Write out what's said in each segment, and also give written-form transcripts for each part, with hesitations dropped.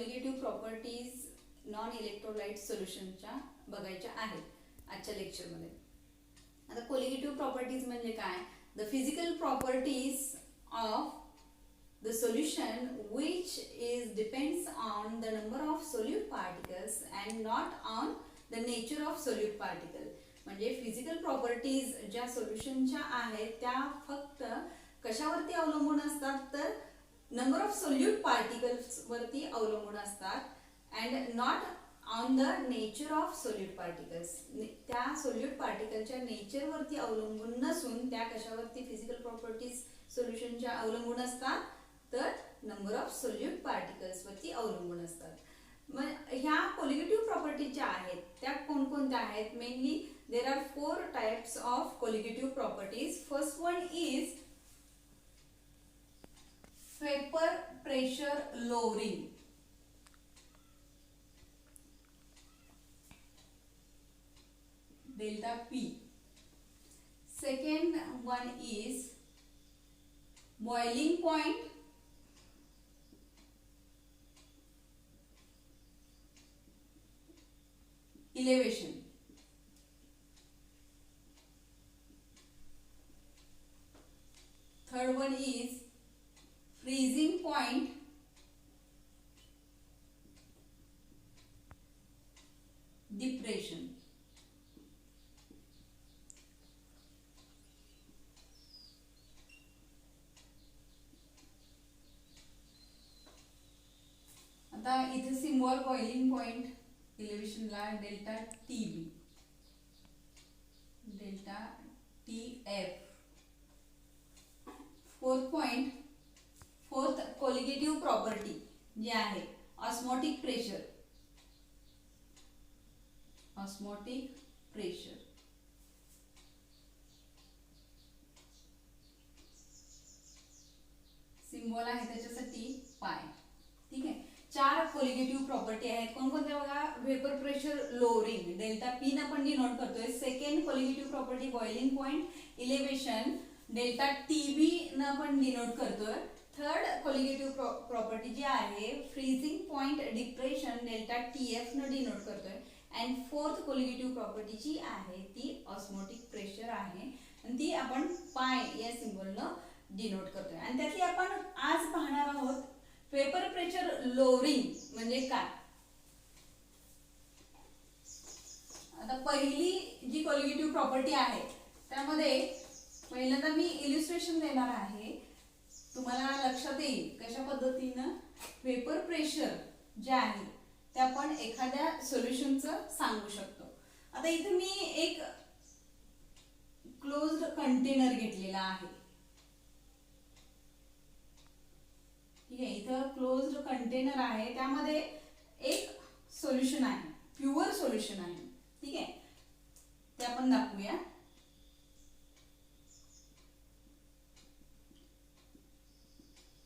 Colligative properties non electrolyte सोल्युशनच्या बघायच्या आहेत आजच्या लेक्चरमध्ये. आता कोलिगेटिव्ह प्रॉपर्टीज म्हणजे काय? The physical properties of the solution which is depends on the number of solute particles and not on the nature of solute particle. म्हणजे physical properties ज्या सोल्युशनच्या आहेत त्या फक्त कशावरती अवलंबून असतात तर नंबर ऑफ सोल्यूट पार्टिकल्स वरती अवलंबून असतात and not on the nature of solute particles. त्या सोल्यूट पार्टिकलच्या नेचर वरती अवलंबून नसून त्या कशावरती फिजिकल प्रॉपर्टीज सोल्युशनच्या अवलंबून असतात तर नंबर ऑफ सोल्यूट पार्टिकल्स वरती अवलंबून असतात. मग ह्या कोलिगेटिव्ह प्रॉपर्टीज ज्या आहेत त्या कोणकोणत्या आहेत? Mainly there are 4 types of colligative properties. First one is vapour pressure lowering. delta P. Second one is boiling point elevation. Third one is freezing point depression. आता इथे सिम्बॉल बॉइलिंग पॉइंट इलेव्हेशन ला delta TB delta TF. Fourth colligative property जी आहे osmotic pressure. Symbol आहे त्याच्यासाठी पाय. ठीक आहे. 4 कोलिगेटिव्ह प्रॉपर्टी आहेत. कोणकोणत्या बघा? Vapour pressure lowering delta P न आपण डिनोट करतोय. Second colligative property boiling point elevation delta TB न आपण डिनोट करतोय. थर्ड कोलिगेटिव्ह प्रॉपर्टी जी आहे freezing point depression delta TF न डिनोट करतोय. अँड फोर्थ कोलिगेटिव्ह प्रॉपर्टी जी आहे ती ऑस्मोटिक प्रेशर आहे आणि ती आपण पाय या सिम्बॉल न डिनोट करतोय. आणि त्यातली आपण आज पाहणार आहोत वेपर प्रेशर लोअरिंग म्हणजे काय. आता पहिली जी कोलिगेटिव्ह प्रॉपर्टी आहे त्यामध्ये पहिल्यांदा मी इल्युस्ट्रेशन देणार आहे. तुम्हाला लक्षात येईल कशा पद्धतीनं वेपर प्रेशर जे आहे ते आपण एखाद्या सोल्युशनचं सांगू शकतो. आता इथे मी एक क्लोज्ड कंटेनर घेतलेला आहे. ठीक आहे. इथं क्लोज्ड कंटेनर आहे त्यामध्ये एक सोल्युशन आहे, प्युअर सोल्युशन आहे. ठीक आहे. ते आपण दाखवूया.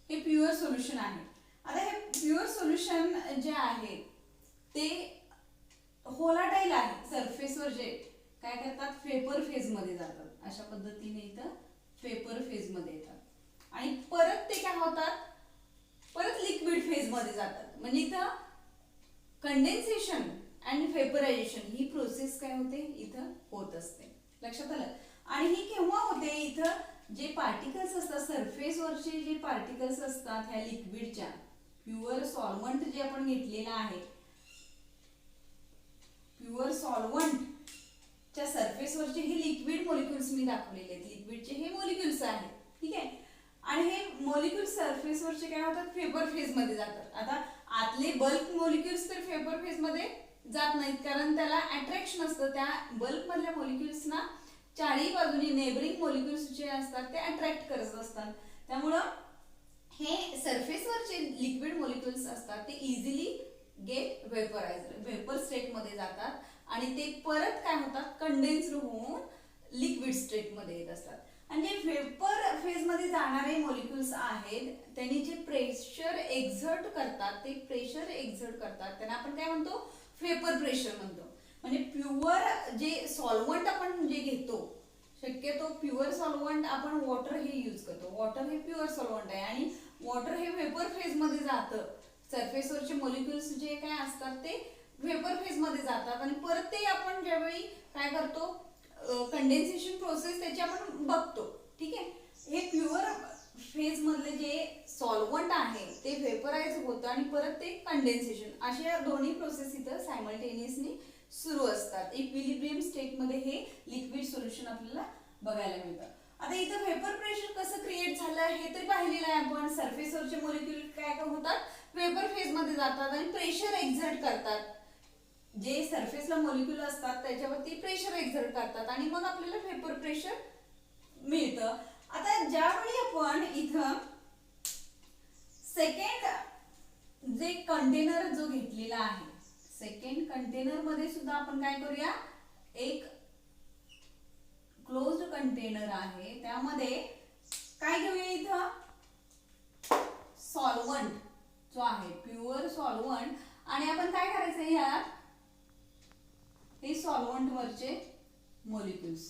हे प्युअर सोल्युशन आहे. आता हे प्युअर सोल्युशन जे आहे ते होलाटाईल आहे. सरफेसवर जे काय करतात वेपर फेज मध्ये जातात. अशा पद्धतीने इथं वेपर फेज मध्ये येतात आणि परत ते काय होतात परत लिक्विड फेज मध्ये जातात. म्हणजे इथं condensation and vaporisation he process काय होते इथं होत असते. लक्षात आलं. आणि ही केव्हा होते? इथं जे पार्टिकल्स असतात सरफेसवरचे जे पार्टिकल्स असतात ह्या लिक्विडच्या प्युअर सॉल्व्हंट जे आपण घेतलेला आहे प्युअर सॉल्व्हंटच्या सरफेसवरचे हे लिक्विड मॉलिक्युल्स मी दाखवलेले आहेत. लिक्विडचे हे मॉलिक्युल्स आहेत. ठीक आहे. आणि हे मॉलिक्युल सरफेसवरचे काय होतात वेपर फेज मध्ये जातात. आता आतले बल्क मॉलिक्युल्स तर वेपर फेज मध्ये जात नाहीत कारण त्याला अट्रॅक्शन असतं. त्या बल्क मधल्या मॉलिक्युल्सना चारही बाजूने नेबरिंग मॉलिक्युल्स जे असतात ते अट्रॅक्ट करत असतात. त्यामुळं हे सरफेसवरचे लिक्विड मॉलिक्युल्स असतात ते इझिली गेट वेपराइज्ड वेपर स्टेट मध्ये जातात आणि ते परत काय होतात कंडेन्स्ड होऊन लिक्विड स्टेट मध्ये येत असतात. आणि जे वेपर फेज मध्ये जाणारे मॉलिक्युल्स आहेत त्यांनी जे प्रेशर एक्झर्ट करतात ते प्रेशर एक्झर्ट करतात त्यांना आपण काय म्हणतो वेपर प्रेशर म्हणतो. म्हणजे प्युअर जे सॉल्व्हंट आपण जे घेतो शक्यतो प्युअर सॉल्व्हंट आपण वॉटर हे यूज करतो. वॉटर हे प्युअर सॉल्व्हंट आहे आणि वॉटर हे वेपर फेज मध्ये जातं सरफेसवरचे मॉलिक्युल्स जे काय असतात ते व्हेपर फेज मध्ये जातात आणि परत ते आपण ज्यावेळी काय करतो कंडेन्सेशन प्रोसेस त्याची आपण बघतो. ठीक आहे. हे प्युअर फेज मधले जे सॉल्व्हंट आहे ते व्हेपराइज होतं आणि परत ते कंडेन्सेशन, अशा दोन्ही प्रोसेस इथं सायमल्टेनियसली सुरू असतात. इक्विलिब्रियम स्टेट मध्ये हे लिक्विड सोल्युशन आपल्याला बघायला मिळतं. आता इथं व्हेपर प्रेशर कसं क्रिएट झालं हे तरी पाहिलेलं आहे आपण. सरफेसवरचे मॉलिक्युल काय काय होतात, व्हेपर फेज मध्ये जातात आणि प्रेशर एक्झर्ट करतात. जे सरफेसला मॉलिक्युल असतात त्याच्यावरती प्रेशर एक्झर्ट करतात आणि मग आपल्याला व्हेपर प्रेशर मिळतं. आता ज्यावेळी आपण इथं सेकंड जे कंटेनर जो घेतलेला आहे, सेकंड कंटेनर मध्ये सुद्धा आपण काय करूया, एक क्लोज्ड कंटेनर आहे त्यामध्ये काय घेऊया, इथं सॉल्व्हंट जो आहे प्युअर सॉल्व्हंट, आणि आपण काय करायचं यात हे सॉल्व्हंट वरचे मॉलिक्युल्स.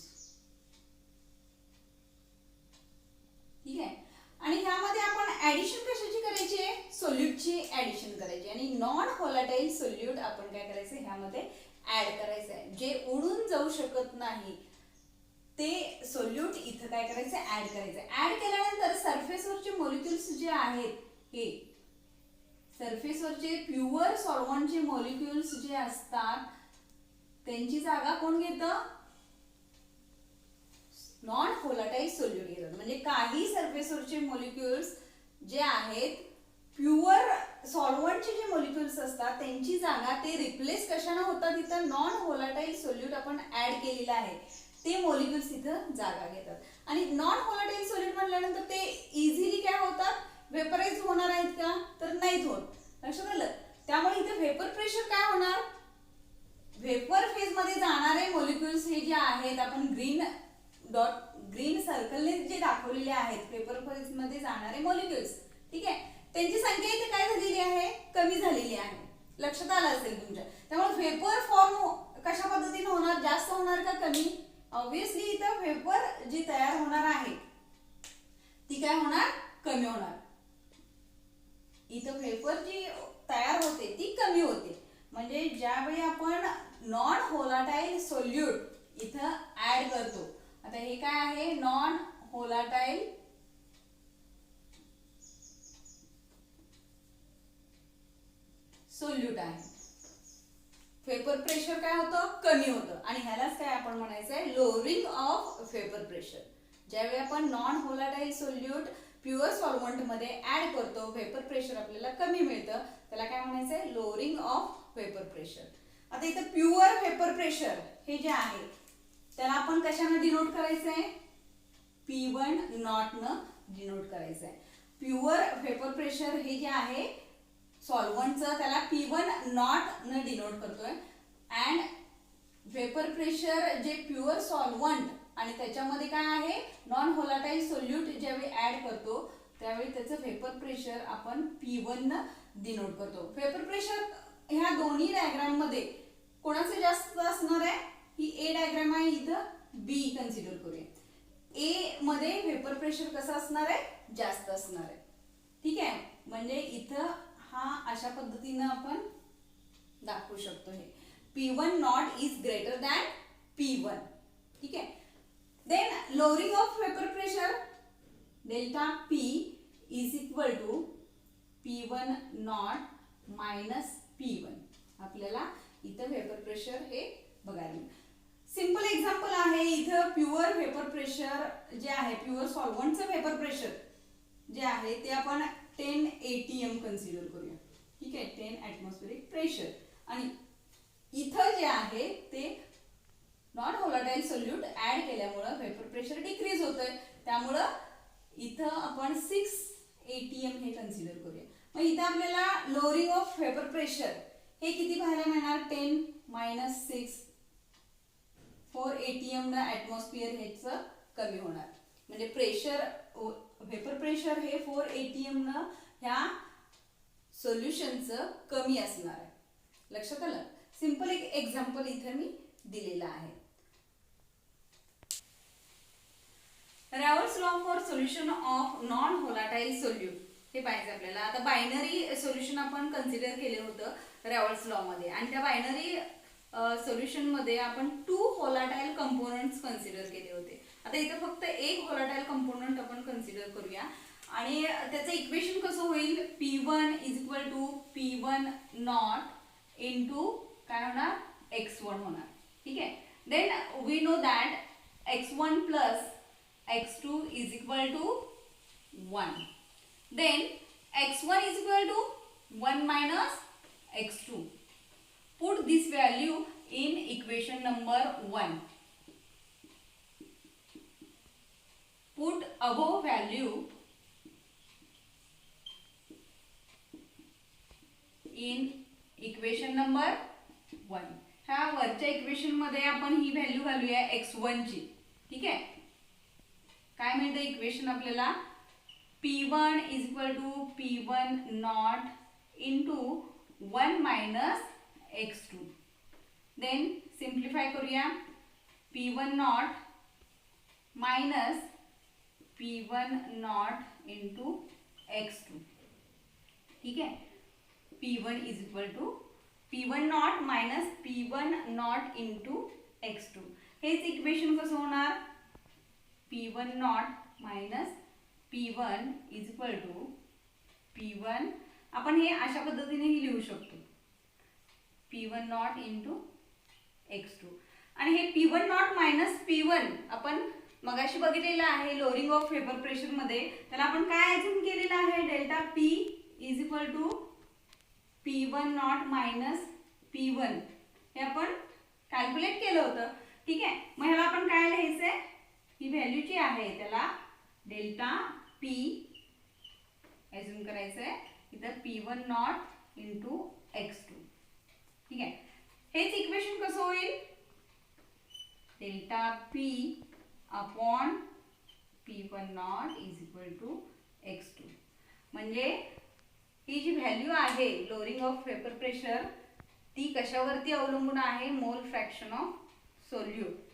ठीक आहे. आणि ह्यामध्ये आपण ऍडिशन कशाची करायची आहे, सोल्यूटची ऍडिशन करायची आणि नॉन व्होलाटाईल सोल्यूट आपण काय करायचं ह्यामध्ये ऍड करायचं आहे. जे उडून जाऊ शकत नाही ते सोल्यूट इथं काय करायचं, ऍड करायचं. ऍड केल्यानंतर सरफेसवरचे मॉलिक्युल्स जे आहेत, हे सरफेसवरचे प्युअर सॉल्व्हंटचे मॉलिक्युल्स जे असतात त्यांची जागा कोण घेतं, नॉन व्होलाटाईल सोल्यूट घेतात. म्हणजे काही सरफेसवरचे मॉलिक्युल्स जे आहेत प्युअर सॉल्व्हंटचे जे मॉलिक्युल्स असतात त्यांची जागा ते रिप्लेस कशाने होतात, इथं नॉन व्होलाटाईल सोल्यूट आपण ऍड केलेलं आहे ते मॉलिक्युल्स इथं जागा घेतात. आणि नॉन व्होलाटाईल सोल्यूट म्हटल्यानंतर ते इझिली काय होतात, व्हेपराइज होणार आहेत का, तर नाहीत होत. लक्षात आलं. त्यामुळे इथे व्हेपर प्रेशर काय होणार, व्हेपर फेज मध्ये जाणारे मॉलिक्युल्स हे जे आहेत आपण ग्रीन सर्कलने जे दाखवलेले आहेत व्हेपर फेज मध्ये जाणारे मॉलिक्युल्स, ठीक आहे, त्यांची संख्या इथे काय झालेली आहे, कमी झालेली आहे. लक्षात आलं असेल तुमच्या. त्यामुळे व्हेपर फॉर्म कशा पद्धतीने होणार, जास्त होणार का कमी, ऑब्विसली इथं व्हेपर जी तयार होणार आहे ती काय होणार, कमी होणार. इथं व्हेपर जी तयार होते ती कमी होते. म्हणजे ज्यावेळी आपण नॉन व्होलाटाईल सोल्यूट इथं ऍड करतो, आता हे काय आहे, नॉन व्होलाटाईल सोल्यूट आहे, व्हेपर प्रेशर काय होतं, कमी होतं. आणि ह्यालाच काय आपण म्हणायचंय, लोअरिंग ऑफ व्हेपर प्रेशर. ज्यावेळी आपण non volatile solute pure solvent मध्ये ऍड करतो व्हेपर प्रेशर आपल्याला कमी मिळतं, त्याला काय म्हणायचंय, लोअरिंग ऑफ व्हेपर प्रेशर. आता इथं प्युअर व्हेपर प्रेशर हे जे आहे त्याला आपण कशाने डिनोट करायचंय, P1 नॉट न डिनोट करायचंय. प्युअर व्हेपर प्रेशर हे जे आहे सॉल्व्हंटचं त्याला P1 नॉट न डिनोट करतोय. अँड व्हेपर प्रेशर जे प्युअर सॉल्व्हंट आणि त्याच्यामध्ये काय आहे नॉन व्होलाटाईल सोल्यूट ज्यावेळी ऍड करतो त्यावेळी त्याचं व्हेपर प्रेशर आपण P1 न डिनोट करतो. व्हेपर प्रेशर ह्या दोन्ही डायग्राम मध्ये कोणाचे जास्त असणार आहे, ही ए डायग्राम आहे, इथं बी कन्सिडर करूया. ए मध्ये व्हेपर प्रेशर कसं असणार आहे, जास्त असणार आहे. ठीक आहे. म्हणजे इथं हा अशा पद्धतीने आपण दाखवू शकतो, हे P1 not is greater than P1. ठीक आहे. Then lowering of vapour pressure delta P is equal to P1 not minus P1. आपल्याला इथं व्हेपर प्रेशर हे बघायला. सिंपल एक्झाम्पल आहे, इथं प्युअर व्हेपर प्रेशर जे आहे प्युअर सॉल्व्हंटचं व्हेपर प्रेशर जे आहे ते आपण 10 atm कन्सिडर करूया. ठीक आहे, 10 ॲटमॉस्फेरिक प्रेशर. आणि इथं जे आहे ते नॉन व्होलाटाईल सोल्यूट ऍड केल्यामुळे व्हेपर प्रेशर डिक्रीज होतंय, त्यामुळं इथं आपण 6 atm हे कन्सिडर करूया. मग इथं आपल्याला लोअरिंग ऑफ व्हेपर प्रेशर हे किती पाहायला मिळणार, 10 मायनस 6 4 atm ना ॲटमॉस्फिअर ह्याचं कमी होणार. म्हणजे प्रेशर व्हेपर प्रेशर हे 4 atm न ह्या सोल्युशनचं कमी असणार आहे. लक्षात आलं. सिंपल एक एक्झाम्पल इथे मी दिलेला आहे. Raoult's law for solution of non volatile solute हे पाहिजे आपल्याला. आता बायनरी सोल्युशन आपण कन्सिडर केले होतं रेवॉल्स लॉ मध्ये, आणि त्या बायनरी सोल्युशन मध्ये आपण 2 व्होलाटाईल कंपोनंट्स कन्सिडर केले होते. आता इथे फक्त एक व्होलाटाईल कंपोनंट आपण कन्सिडर करूया, आणि त्याचं इक्वेशन कसं होईल, P1 is equal to P1 not into काय होणार, x1 होणार. ठीक आहे. Then we know that x1 plus x2 is equal to 1. Then x1 is equal to 1 minus x2. Put this value in equation number 1. Put above value in equation number 1. ह्या वरच्या equation मध्ये आपण ही value घालूया x1 ची. ठीक आहे. काय मिळतं इक्वेशन आपल्याला, P1 is equal to P1 not into 1 minus x2. Then simplify करूया, P1 not minus P1 not into x2. ठीक है. P1 is equal to P1 not minus P1 not into x2. हेच इक्वेशन कसं होणार, P1 not minus P1 is equal to P1, आपण हे अशा पद्धतीनेही लिहू शकतो, P1 नॉट इंटू x2. आणि हे P1 नॉट मायनस P1 आपण मगाशी बघितलेलं आहे लोअरिंग ऑफ वेपर प्रेशर मध्ये. त्याला आपण काय अज्युम केलेलं आहे, delta P is equal to P1 not minus P1. हे आपण कॅल्क्युलेट केलं होतं. ठीक आहे. मग ह्याला आपण काय लिहायचंय, ही व्हॅल्यू जी आहे त्याला डेल्टा P अज्युम करायचंय, इथं P1 नॉट इंटू x2. ठीक आहे. हेच इक्वेशन कसं होईल, delta P upon P1 not is equal to x2. म्हणजे ही जी व्हॅल्यू आहे लोअरिंग ऑफ वेपर प्रेशर ती कशावरती अवलंबून आहे, मोल फ्रॅक्शन ऑफ सोल्यूट.